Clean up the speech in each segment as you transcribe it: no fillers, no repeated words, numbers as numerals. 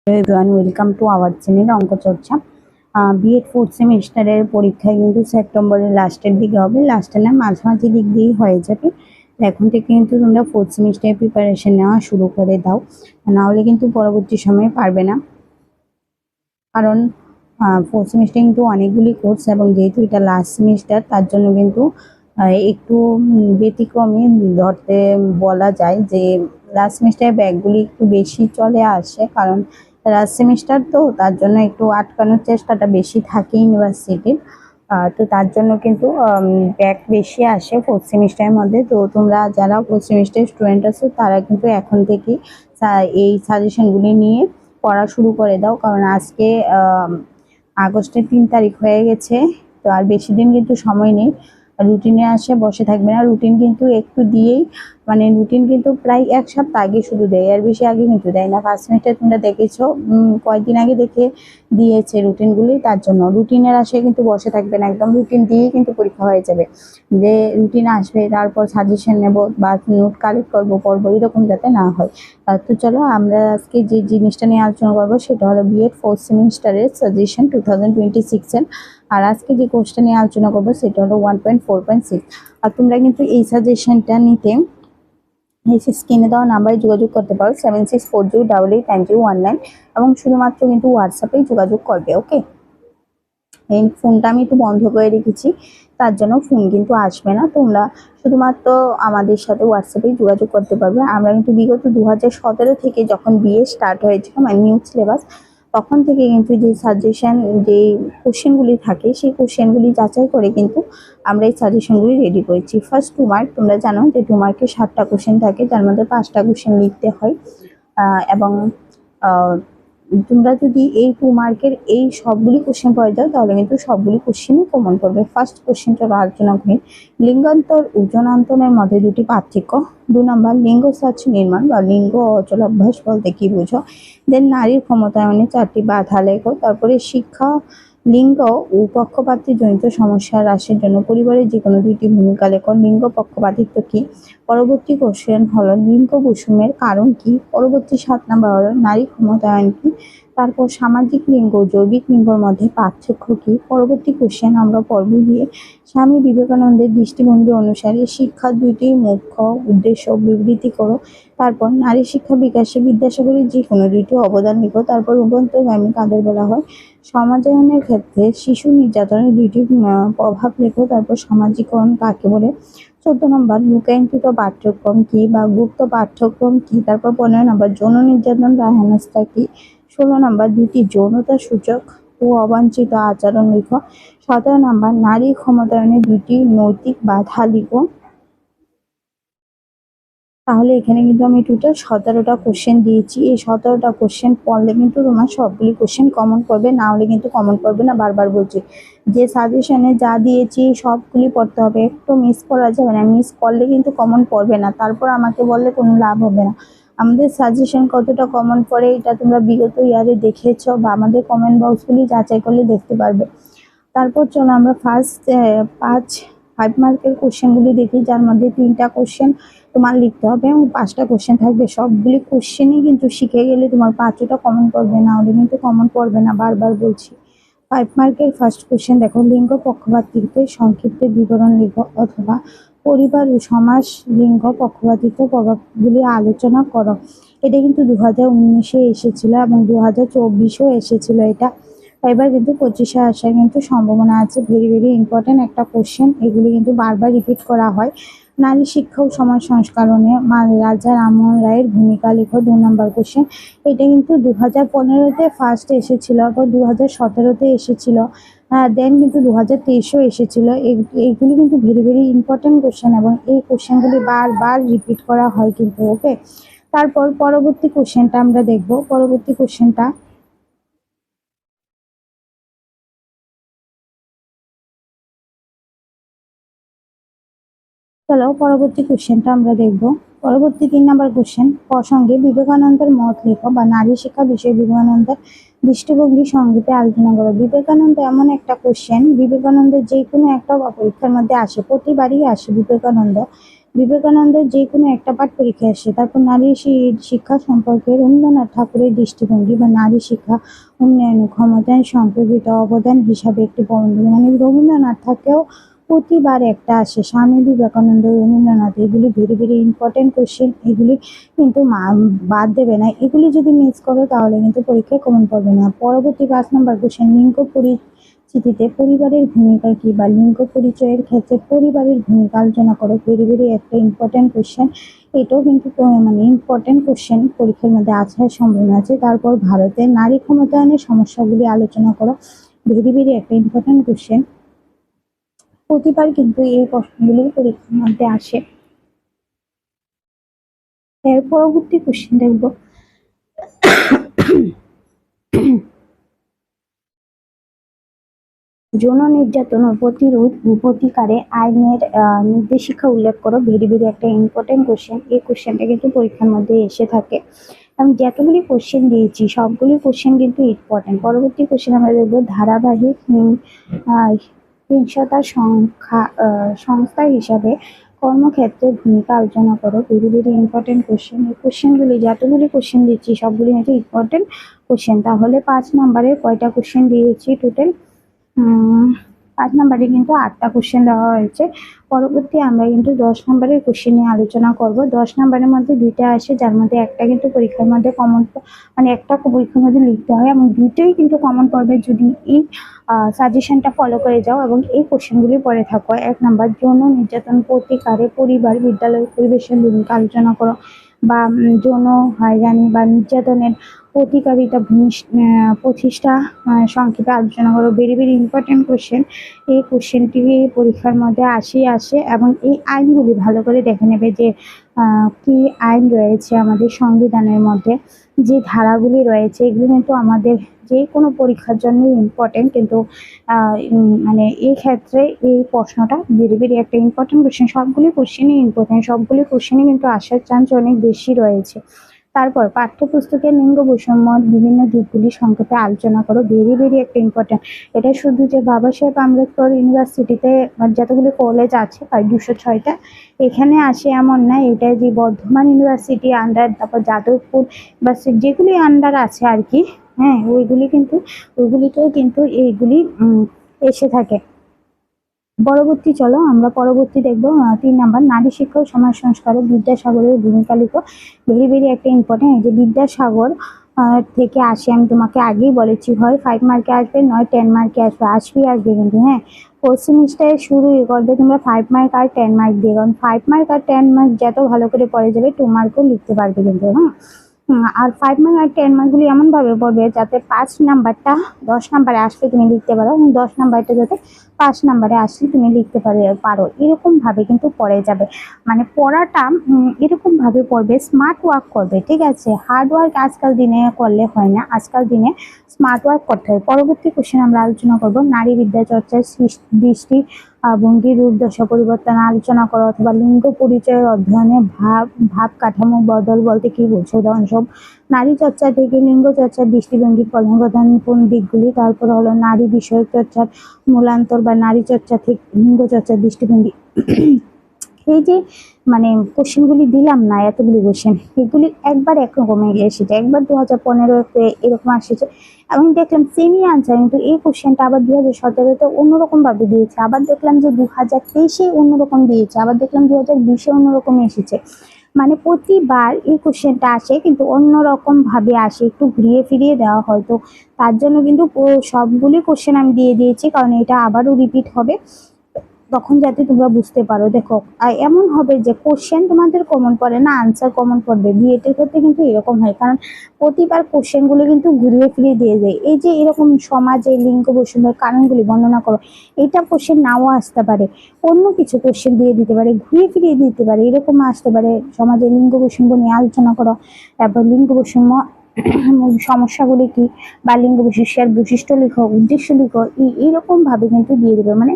Everyone, welcome to our channel অঙ্ক চর্চা। B Ed fourth সেমিস্টারের পরীক্ষা কিন্তু সেপ্টেম্বরের লাস্টের দিকে হবে, লাস্টে না মাঝামাঝি দিক দিয়েই হয়ে যাবে। এখন থেকে কিন্তু তোমরা ফোর্থ সেমিস্টারের প্রিপারেশন নেওয়া শুরু করে দাও, নাহলে কিন্তু পরবর্তী সময়ে পারবে না। কারণ ফোর্থ সেমিস্টার কিন্তু অনেকগুলি কোর্স, এবং যেহেতু এটা লাস্ট সেমিস্টার তার জন্য কিন্তু একটু ব্যতিক্রমী ধরতে বলা যায় যে লাস্ট সেমিস্টারে ব্যাকগুলি একটু বেশি চলে আসে, কারণ লাস্ট সেমিস্টার তো তার জন্য একটু আটকানোর চেষ্টাটা বেশি থাকে ইউনিভার্সিটির। তো তার জন্য কিন্তু ব্যাক বেশি আসে ফোর্থ সেমিস্টারের মধ্যে। তো তোমরা যারা ফোর্থ সেমিস্টারের স্টুডেন্ট আছো তারা কিন্তু এখন থেকে এই সাজেশনগুলি নিয়ে পড়া শুরু করে দাও, কারণ আজকে আগস্টের 3 তারিখ হয়ে গেছে। তো আর বেশি দিন কিন্তু সময় নেই। রুটিনে আসে বসে থাকবে না, রুটিন কিন্তু একটু দিয়েই, মানে রুটিন কিন্তু প্রায় 1 সপ্তাহ আগে শুধু দেয়, আর বেশি আগে কিন্তু দেয় না। ফার্স্ট সেমিস্টার তোমরা দেখেছো কয়েকদিন আগে দেখে দিয়েছে রুটিনগুলি, তার জন্য রুটিনের আশায় কিন্তু বসে থাকবে না, একদম রুটিন দিয়েই কিন্তু পরীক্ষা হয়ে যাবে। যে রুটিন আসবে তারপর সাজেশন নেব বা নোট কালেক্ট করবো পড়বো, এরকম যাতে না হয়। তো চলো আমরা আজকে যে জিনিসটা নিয়ে আলোচনা করবো সেটা হলো বিএড ফোর্থ সেমিস্টারের সাজেশন 2026 এর। আর আজকে যে কোর্সটা নিয়ে আলোচনা করবো সেটা হলো 1.4.6। আর তোমরা কিন্তু এই সাজেশনটা নিতে স্ক্রিনে দেওয়া নাম্বারে যোগাযোগ করতে পারো 7640889019, এবং শুধুমাত্র কিন্তু হোয়াটসঅ্যাপেই যোগাযোগ করবে। ওকে, এই ফোনটা আমি একটু বন্ধ করে রেখেছি, তার জন্য ফোন কিন্তু আসবে না। তোমরা শুধুমাত্র আমাদের সাথে হোয়াটসঅ্যাপেই যোগাযোগ করতে পারবে। আমরা কিন্তু বিগত 2017 থেকে যখন বিএ স্টার্ট হয়েছিল, মানে নিউ সিলেবাস, তখন থেকে কিন্তু যে সাজেশন যে কোশ্চেনগুলি থাকে সেই কোশ্চেনগুলি যাচাই করে কিন্তু আমরা এই সাজেশনগুলি রেডি করেছি। ফার্স্ট 2 মার্ক, তোমরা জানো যে 2 মার্কে 7টা কোশ্চেন থাকে, যার মধ্যে 5টা কোশ্চেন লিখতে হয়। এবং তোমরা যদি এই 2 মার্কের এই সবগুলি কোশ্চেন পড়ে যাও তাহলে কিন্তু সবগুলি কোশ্চেনই কমন করবে। ফার্স্ট কোশ্চেনটা আলোচনা করি, লিঙ্গান্তর ও জনান্তরের মধ্যে দুটি পার্থক্য। 2 নম্বর, লিঙ্গ সাচ নির্মাণ বা লিঙ্গ অচলাভ্যাস বলতে কি বুঝো। দেন নারীর ক্ষমতায়নে 4টি বাধা লেখো। তারপরে শিক্ষা, লিঙ্গ ও পক্ষপাতজনিত সমস্যা হ্রাসের জন্য পরিবারের যে কোনো 2টি ভূমিকা লেখো। লিঙ্গ পক্ষপাতিত্ব কি। পরবর্তী কোশ্চেন হলো লিঙ্গ বৈষম্যের কারণ কি। পরবর্তী 7 নম্বর হলো নারী ক্ষমতায়ন কি। তারপর সামাজিক লিঙ্গ ও জৈবিক লিঙ্গের মধ্যে পার্থক্য কি। পরবর্তী কোশ্চেন আমরা পড়ব দিয়ে স্বামী বিবেকানন্দের দৃষ্টিভঙ্গি অনুসারে শিক্ষার 2টি মুখ্য উদ্দেশ্য বিবৃতি করো। তারপর নারী শিক্ষা বিকাশে বিদ্যাসাগরের যে কোনো 2টি অবদান লিখো। তারপর উদন্তগামী কাদের বলা হয়। সমাজায়নের ক্ষেত্রে শিশু নির্যাতনের 2টি প্রভাব লেখো। তারপর সামাজিকরণ কাকে বলে। 14 নম্বর, লুকায়িত পাঠ্যক্রম কি বা গুপ্ত পাঠ্যক্রম কি। তারপর 15 নম্বর, যৌন নির্যাতন বা হেনস্থা কি। 16 নম্বর, 2টি যৌনতা সূচক ও অবাঞ্ছিত আচরণ লিখো। 17 নম্বর, নারী ক্ষমতায়নের 2টি নৈতিক বাধা লিখো। তাহলে এখানে কিন্তু আমি টোটাল 17টা কোশ্চেন দিয়েছি। এই 17টা কোশ্চেন পড়লে কিন্তু তোমার সবগুলি কোশ্চেন কমন করবে, না হলে কিন্তু কমন করবে না। বারবার বলছি, যে সাজেশনে যা দিয়েছি সবগুলি পড়তে হবে, একটু মিস করা যাবে না। মিস করলে কিন্তু কমন পড়বে না, তারপর আমাকে বললে কোনো লাভ হবে না। আমাদের সাজেশন কতটা কমন পড়ে এটা তোমরা বিগত ইয়ারে দেখেছো, বা আমাদের কমেন্ট বক্সগুলি যাচাই করলে দেখতে পারবে। তারপর চলো আমরা ফার্স্ট 5 মার্কের কোশ্চেনগুলি দেখি, যার মধ্যে 3টা কোশ্চেন তোমার লিখতে হবে এবং 5টা কোশ্চেন থাকবে। সবগুলি কোশ্চেনই কিন্তু শিখে গেলে তোমার 5টা কমন পড়বে, না হলে কিন্তু কমন পড়বে না, বারবার বলছি। 5 মার্কের ফার্স্ট কোশ্চেন দেখো, লিঙ্গ পক্ষপাতিত্বে সংক্ষিপ্ত বিবরণ লিখো, অথবা পরিবার ও সমাজ লিঙ্গ পক্ষপাতিত্ব প্রভাবগুলি আলোচনা করো। এটা কিন্তু 2019-এ এসেছিল এবং 2024-এও এসেছিল এটা। এবার কিন্তু 25-এ আসার কিন্তু সম্ভাবনা আছে। ভেরি ভেরি ইম্পর্টেন্ট একটা কোশ্চেন, এগুলি কিন্তু বারবার রিপিট করা হয়। নারী শিক্ষা ও সমাজ সংস্করণে রাজা রামমোহন রায়ের ভূমিকা লেখো, 2 নম্বর কোশ্চেন। এটা কিন্তু 2015-তে ফার্স্ট এসেছিল, আবার 2017-তে এসেছিল, দেন কিন্তু 2023-এও এসেছিল। এইগুলি কিন্তু ভেরি ভেরি ইম্পর্টেন্ট কোশ্চেন, এবং এই কোশ্চেনগুলি বারবার রিপিট করা হয় কিন্তু। ওকে, তারপর পরবর্তী কোশ্চেনটা আমরা দেখব। পরবর্তী কোশ্চেনটা চলো পরবর্তী কোশ্চেনটা আমরা দেখব। পরবর্তী 3 নম্বর কোশ্চেন, প্রসঙ্গে বিবেকানন্দের মত লেখো বা নারী শিক্ষা বিষয়ে বিবেকানন্দের দৃষ্টিভঙ্গি সংক্ষেপে আলোচনা করো। বিবেকানন্দ এমন একটা কোশ্চেন, বিবেকানন্দের যে কোনো একটা পরীক্ষার মধ্যে আসে, প্রতিবারই আসে বিবেকানন্দ। বিবেকানন্দের যে কোনো একটা পাঠ পরীক্ষা আসে। তারপর নারী শিক্ষা সম্পর্কে রবীন্দ্রনাথ ঠাকুরের দৃষ্টিভঙ্গি বা নারী শিক্ষা উন্নয়ন ক্ষমতায়ন সম্পর্কিত অবদান হিসাবে একটি বর্ণনা, মানে রবীন্দ্রনাথ থাকেও প্রতিবার একটা আসে, স্বামী বিবেকানন্দ, রবীন্দ্রনাথ, এগুলি ভেরি ভেরি ইম্পর্টেন্ট কোশ্চেন। এগুলি কিন্তু বাদ দেবে না, এগুলি যদি মিস করো তাহলে কিন্তু পরীক্ষায় কমন পড়বে না। পরবর্তী 5 নম্বর কোশ্চেন, লিঙ্গ পরিচিতিতে পরিবারের ভূমিকা কি বা লিঙ্গ পরিচয়ের ক্ষেত্রে পরিবারের ভূমিকা আলোচনা করো। ভেরি ভেরি একটা ইম্পর্টেন্ট কোশ্চেন, এটাও কিন্তু মানে ইম্পর্টেন্ট কোশ্চেন, পরীক্ষার মধ্যে আসার সম্ভাবনা আছে। তারপর ভারতের নারী ক্ষমতায়নের সমস্যাগুলি আলোচনা করো। ভেরি ভেরি একটা ইম্পর্টেন্ট কোশ্চেন, প্রতিবার কিন্তু এই প্রশ্নগুলি পরীক্ষার মধ্যে আসে। এর পরবর্তী কোশ্চেন দেখবো, যৌন নির্যাতন ও প্রতিকারে আইনের নির্দেশিকা উল্লেখ করো। ভেরি ভেরি একটা ইম্পর্টেন্ট কোশ্চেন, এই কোশ্চেনটা কিন্তু পরীক্ষার মধ্যে এসে থাকে। আমি যতগুলি কোশ্চেন দিয়েছি সবগুলি কোশ্চেন কিন্তু ইম্পর্টেন্ট। পরবর্তী কোশ্চেন আমরা দেখবো, ধারাবাহিক হিংসতার সংস্থা হিসাবে কর্মক্ষেত্রে ভূমিকা আলোচনা করো। ভেরি ভেরি ইম্পর্টেন্ট কোশ্চেন, এই কোশ্চেনগুলি যতগুলি কোশ্চেন দিচ্ছি সবগুলি কিন্তু ইম্পর্টেন্ট কোশ্চেন। তাহলে 5 নম্বরের কয়টা কোশ্চেন দিয়েছি টোটাল? 5 নম্বরে কিন্তু 8টা কোশ্চেন দেওয়া হয়েছে। পরবর্তী আমরা কিন্তু 10 নম্বরের কোশ্চেন নিয়ে আলোচনা করব। 10 নম্বরের মধ্যে 2টা আসে, যার মধ্যে একটা কিন্তু পরীক্ষার মধ্যে কমন, মানে একটা পরীক্ষার মধ্যে লিখতে হয় এবং 2টোই কিন্তু কমন পড়বে যদি এই সাজেশনটা ফলো করে যাও এবং এই কোশ্চেনগুলি পড়ে থাকো। 1 নম্বর, যৌন নির্যাতন প্রতিকারে পরিবার বিদ্যালয় পরিবেশের ভূমিকা আলোচনা করো বা যৌন হয়রানি বা নির্যাতনের প্রতিকারিতা প্রতিষ্ঠা সংক্ষেপে আলোচনা করো। ভেরি ভেরি ইম্পর্টেন্ট কোশ্চেন, এই কোশ্চেনটি পরীক্ষার মধ্যে আসে এবং এই আইনগুলি ভালো করে দেখে নেবে যে কি আইন রয়েছে আমাদের সংবিধানের মধ্যে, যে ধারাগুলি রয়েছে এগুলি কিন্তু আমাদের যে কোনো পরীক্ষার জন্য ইম্পর্টেন্ট। কিন্তু মানে এই ক্ষেত্রে এই প্রশ্নটা ভেরি ভেরি একটা ইম্পর্টেন্ট কোশ্চেন, সবগুলি কোশ্চেনই ইম্পর্টেন্ট, সবগুলি কোশ্চেনই কিন্তু আসার চান্স অনেক বেশি রয়েছে। তারপর পাঠ্যপুস্তকের লিঙ্গ বৈষম্যর বিভিন্ন দিকগুলি সংক্ষেপে আলোচনা করো। ভেরি ভেরি একটা ইম্পর্টেন্ট, এটা শুধু যে বাবা সাহেব আম্বেদকর ইউনিভার্সিটিতে যতগুলি কলেজ আছে প্রায় 206টা এখানে আসে এমন না, এটা যে বর্ধমান ইউনিভার্সিটি আন্ডার, তারপর যাদবপুর ইউনিভার্সিটি যেগুলি আন্ডার আছে আর কি, হ্যাঁ ওইগুলিতেও কিন্তু এইগুলি এসে থাকে। চলো আমরা পরবর্তী দেখবো 3 নম্বর, নারী শিক্ষা ও সমাজ সংস্কারে বিদ্যাসাগরের ভূমিকা লিখো। ভেরি ভেরি একটা ইম্পর্টেন্ট, এই যে বিদ্যাসাগর থেকে আসে, আমি তোমাকে আগেই বলেছি হয় 5 মার্কে আসবে নয় 10 মার্কে আসবে কিন্তু হ্যাঁ, ফোর্থ সেমিস্টারে শুরু করবে তোমরা 5 মার্ক আর 10 মার্ক দিয়ে, কারণ 5 মার্ক আর 10 মার্ক যত ভালো করে পড়ে যাবে 2 মার্কও লিখতে পারবে কিন্তু। হ্যাঁ, আর 5 মার্ক আর 10 মার্কগুলি এমনভাবে পড়বে যাতে 5 নাম্বারটা 10 নাম্বারে আসলে তুমি লিখতে পারো এবং 10 নাম্বারটা যাতে 5 নাম্বারে আসলে তুমি লিখতে পারো, এরকমভাবে কিন্তু পড়ে যাবে। মানে পড়াটা এরকমভাবে পড়বে, স্মার্ট ওয়ার্ক করবে, ঠিক আছে? হার্ড ওয়ার্ক আজকাল দিনে করলে হয় না, আজকাল দিনে স্মার্ট ওয়ার্ক করতে হয়। পরবর্তী কোশ্চেন আমরা আলোচনা করব, নারী বিদ্যা চর্চার দৃষ্টি ভঙ্গির রূপদশা পরিবর্তন আলোচনা করো, অথবা লিঙ্গ পরিচয়ের অধ্যয়নে ভাব কাঠামো বদল বলতে কি বোঝো। উদাহরণস্বরূপ নারী চর্চা থেকে লিঙ্গ চর্চার দৃষ্টিভঙ্গির প্রধান দিকগুলি। তারপর হলো নারী বিষয়ক চর্চার মূলান্তর বা নারী চর্চা থেকে লিঙ্গ চর্চার দৃষ্টিভঙ্গি। এই যে মানে কোশ্চেনগুলি দিলাম না, এতগুলি কোশ্চেন, এগুলি একবার একরকমে এসেছে, একবার 2015-তে এরকম আসছে এবং দেখলাম সেমই আনসার, কিন্তু এই কোশ্চেনটা আবার 2017-তে অন্যরকম ভাবে দিয়েছে, আবার দেখলাম যে 2023-এ অন্যরকম দিয়েছে, আবার দেখলাম 2020-এ অন্যরকম এসেছে। মানে প্রতিবার এই কোশ্চেনটা আসে কিন্তু অন্যরকম ভাবে আসে, একটু ঘুরিয়ে ফিরিয়ে দেওয়া হয়। তো তার জন্য কিন্তু সবগুলি কোশ্চেন আমি দিয়ে দিয়েছি, কারণ এটা আবারও রিপিট হবে, তখন যাতে তোমরা বুঝতে পারো। দেখো এমন হবে যে কোশ্চেন তোমাদের কমন পড়ে না, আনসার কমন পড়বে। বিএটের ক্ষেত্রে কিন্তু এরকম হয়, কারণ প্রতিবার কোশ্চেনগুলো কিন্তু ঘুরিয়ে ফিরিয়ে দিয়ে যায়। এই যে এরকম সমাজে লিঙ্গ বৈষম্যের কারণগুলি বর্ণনা করো, এটা কোশ্চেন নাও আসতে পারে, অন্য কিছু কোশ্চেন দিয়ে দিতে পারে, ঘুরিয়ে ফিরিয়ে দিতে পারে, এরকম আসতে পারে। সমাজে লিঙ্গ বৈষম্য নিয়ে আলোচনা করো, তারপর লিঙ্গ বৈষম্য সমস্যাগুলি কি বা লিঙ্গ বৈশিষ্ট্য লিখো, উদ্দেশ্য লিখো, এইরকম ভাবে কিন্তু দিয়ে দেবে, মানে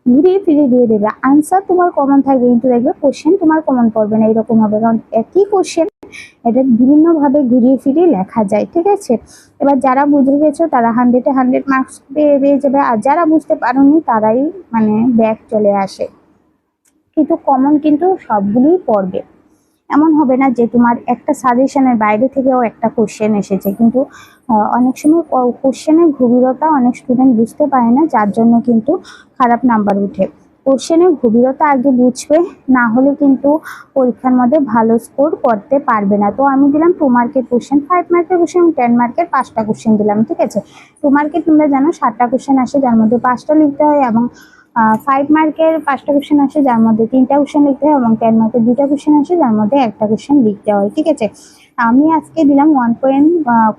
ঘুরিয়ে ফিরিয়ে দিয়ে দেবে। আনসার তোমার কমন থাকবে কিন্তু দেখবে কোশ্চেন তোমার কমন পড়বে না, এরকম হবে, কারণ একই কোশ্চেন এটা বিভিন্ন ভাবে ঘুরিয়ে ফিরিয়ে লেখা যায়, ঠিক আছে? এবার যারা বুঝে গেছো তারা 100-এ 100 মার্কস পেয়ে যাবে, আর যারা বুঝতে পারোনি তারাই মানে ব্যাক চলে আসে। কিন্তু কমন কিন্তু সবগুলোই পড়বে। এমন হবে না যে তোমার একটা সাজেশনের বাইরে থেকেও একটা কোশ্চেন এসেছে, কিন্তু অনেক সময় কোশ্চেনের গভীরতা অনেক স্টুডেন্ট বুঝতে পারে না, যার জন্য কিন্তু খারাপ নাম্বার উঠে। কোশ্চেনের গভীরতা আগে বুঝবে, না হলে কিন্তু পরীক্ষার মধ্যে ভালো স্কোর করতে পারবে না। তো আমি দিলাম 2 মার্কের কোশ্চেন, 5 মার্কের কোশ্চেন, 10 মার্কের 5টা কোশ্চেন দিলাম, ঠিক আছে। 2 মার্কের তোমরা জানো 7টা কোশ্চেন আসে, যার মধ্যে 5টা লিখতে হয়, এবং 5 মার্কের 5টা কোশ্চেন আসে, যার মধ্যে 3টা কোশ্চেন লিখতে হয়, এবং 10 মার্কের 2টা কোশ্চেন আসে, যার মধ্যে একটা কোশ্চেন লিখতে হয়, ঠিক আছে। আমি আজকে দিলাম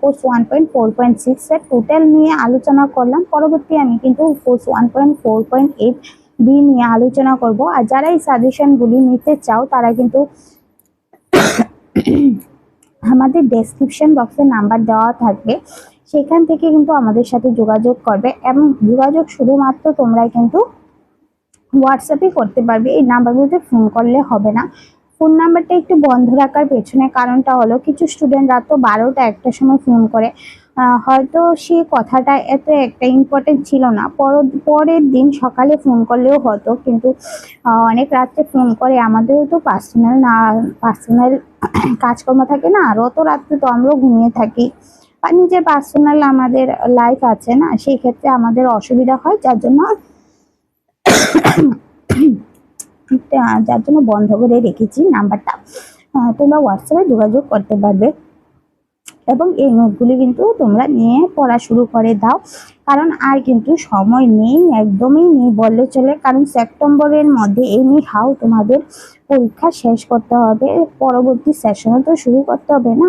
কোর্স 1.4.6 এর টোটাল নিয়ে আলোচনা করলাম। পরবর্তী আমি কিন্তু কোর্স 1.4.8 বি নিয়ে আলোচনা করব। আর যারা এই সাজেশনগুলি নিতে চাও তারা কিন্তু আমাদের ডেসক্রিপশন বক্সে নাম্বার দেওয়া থাকবে, সেখান থেকে কিন্তু আমাদের সাথে যোগাযোগ করবে, এবং যোগাযোগ শুধুমাত্র তোমরা কিন্তু হোয়াটসঅ্যাপে করতে পারবে, এই নাম্বারগুলোতে ফোন করলে হবে না। ফোন নাম্বারটা একটু বন্ধ রাখার পেছনে কারণটা হলো, কিছু স্টুডেন্ট রাত 12টা 1টার সময় ফোন করে, হয়তো সে কথাটা এত একটা ইম্পর্টেন্ট ছিল না, পরের দিন সকালে ফোন করলেও হতো, কিন্তু অনেক রাত্রে ফোন করে। আমাদেরও তো পার্সোনাল কাজকর্ম থাকে না, আর অত রাত্রে তো আমরাও ঘুমিয়ে থাকি, বা নিজের পার্সোনাল আমাদের লাইফ আছে না, সেই ক্ষেত্রে আমাদের অসুবিধা হয়, যার জন্য বন্ধ করে রেখেছি নাম্বারটা। তোমরা হোয়াটসঅ্যাপে যোগাযোগ করতে পারবে, এবং এই নোটগুলি কিন্তু তোমরা নিয়ে পড়া শুরু করে দাও, কারণ আর কিন্তু সময় নেই, একদমই নেই বললে চলে। কারণ সেপ্টেম্বরের মধ্যে এনি হাউ তোমাদের পরীক্ষা শেষ করতে হবে, পরবর্তী সেশনও তো শুরু করতে হবে না।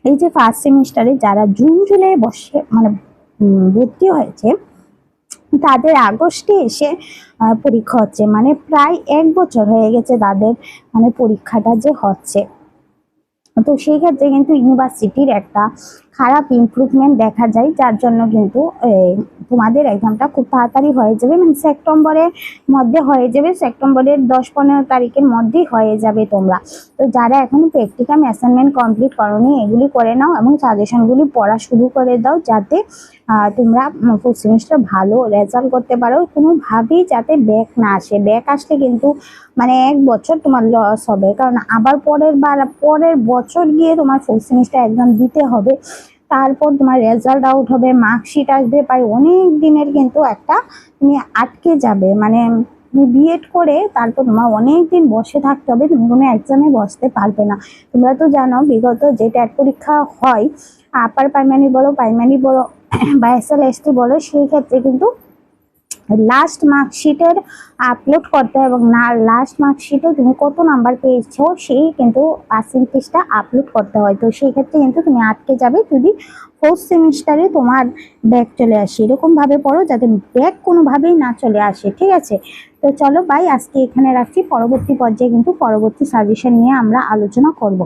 এই যে ফার্স্ট সেমিস্টারে যারা জুন জুলাই বসে মানে ভর্তি হয়েছে, তাদের আগস্টে এসে পরীক্ষা হচ্ছে, মানে প্রায় 1 বছর হয়ে গেছে তাদের মানে পরীক্ষাটা যে হচ্ছে। তো সেই ক্ষেত্রে কিন্তু ইউনিভার্সিটির একটা খারাপ ইমপ্রুভমেন্ট দেখা যায়, যার জন্য কিন্তু তোমাদের এক্সামটা খুব তাড়াতাড়ি হয়ে যাবে, মানে সেপ্টেম্বরের মধ্যে হয়ে যাবে, সেপ্টেম্বরের 10-15 তারিখের মধ্যেই হয়ে যাবে তোমরা। তো যারা এখনো প্র্যাকটিক্যাল অ্যাসাইনমেন্ট কমপ্লিট করোনি, এগুলি করে নাও এবং সাজেশনগুলি পড়া শুরু করে দাও, যাতে তোমরা 4th সেমিস্টার ভালো রেজাল্ট করতে পারো, কোনোভাবেই যাতে ব্যাক না আসে। ব্যাক আসলে কিন্তু মানে 1 বছর তোমার লস হবে, কারণ আবার পরের বছর গিয়ে তোমার 4th সেমিস্টার এক্সাম দিতে হবে, তারপর তোমার রেজাল্ট আউট হবে, মার্কশিট আসবে, প্রায় অনেক দিনের কিন্তু একটা তুমি আটকে যাবে, মানে তুমি বিএড করে তারপর তোমার অনেক দিন বসে থাকতে হবে, তুমি কোনো এক্সামে বসতে পারবে না। তোমরা তো জানো বিগত যে ট্যাট পরীক্ষা হয়, আপার প্রাইমারি বলো বা SLST বলো, সেই ক্ষেত্রে কিন্তু লাস্ট মার্কশিটের আপলোড করতে হয়, এবং লাস্ট মার্কশিটে তুমি কত নাম্বার পেয়েছো সেই কিন্তু পার্সেন্টেজটা আপলোড করতে হয়। তো সেই ক্ষেত্রে কিন্তু তুমি আটকে যাবে যদি 4th সেমিস্টারে তোমার ব্যাক চলে আসে। এরকমভাবে পড়ো যাতে ব্যাক কোনোভাবেই না চলে আসে, ঠিক আছে। তো চলো বাই, আজকে এখানে রাখছি, পরবর্তী পর্যায়ে কিন্তু পরবর্তী সাজেশন নিয়ে আমরা আলোচনা করব।